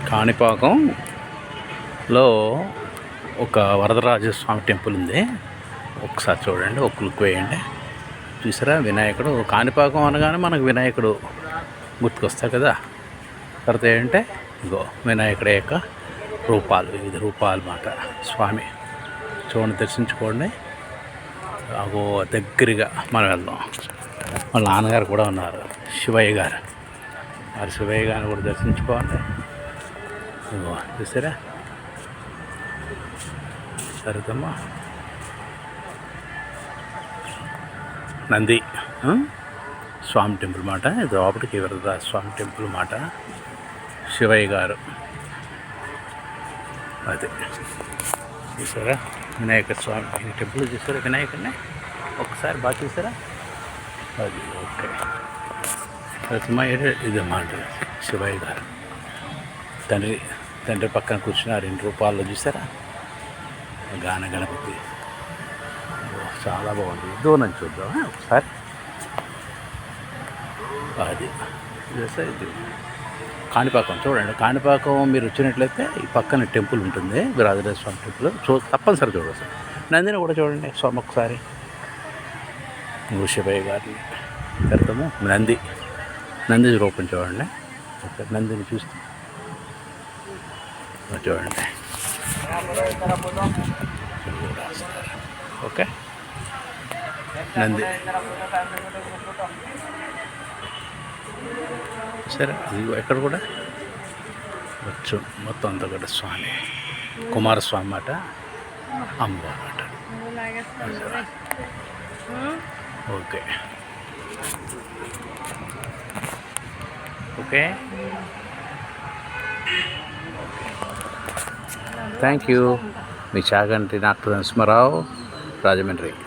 కాణిపాకంలో ఒక వరదరాజస్వామి టెంపుల్ ఉంది. ఒకసారి చూడండి, ఒక లుక్ వేయండి. చూసారా వినాయకుడు. కాణిపాకం అనగానే మనకు వినాయకుడు గుర్తుకొస్తాయి కదా. తర్వాత ఏంటంటే ఇగో వినాయకుడి యొక్క రూపాలు, వివిధ రూపాలు మాట. స్వామి చూడండి, దర్శించుకోండి. అగో దగ్గరగా మనం వెళ్దాం. వాళ్ళ నాన్నగారు కూడా ఉన్నారు, శివయ్య గారు. మరి శివయ్య గారిని కూడా దర్శించుకోవాలి. ఇగో చూసారా, సరితమ్మా నంది స్వామి టెంపుల్ మాట. ఇది లోపలికి వరదరాజ స్వామి టెంపుల్ మాట. శివయ్య గారు అది చూసారా. వినాయక స్వామి టెంపుల్ చూసారా, వినాయకుడిని ఒకసారి బాగా చూసారా. అది ఓకే. ఇది మాట శివయ్య గారు. తండ్రి పక్కన కూర్చున్నారు 2 రూపాయల్లో చూసారా. గాన గణపతి చాలా బాగుంది. దూరం చూద్దాం ఒకసారి. అది ఇది కాణిపాకం చూడండి. కాణిపాకం మీరు వచ్చినట్లయితే ఈ పక్కన టెంపుల్ ఉంటుంది, రాజరాజ స్వామి టెంపుల్. తప్పనిసరి చూడవచ్చు. నందిని కూడా చూడండి స్వామి ఒకసారి. శివయ్య గారిని పెడతాము. నంది రూపం చూడండి. నందిని చూస్తే చూడండి. ఓకే, నంది సరే. ఇది ఎక్కడ కూడా వచ్చు మొత్తం అంతా కూడా స్వామి కుమారస్వామి మాట, అమ్మవారు మాట. Okay okay, thank you. మీ చాగంటి డాక్టర్ నరసింహారావు, రాజమండ్రి.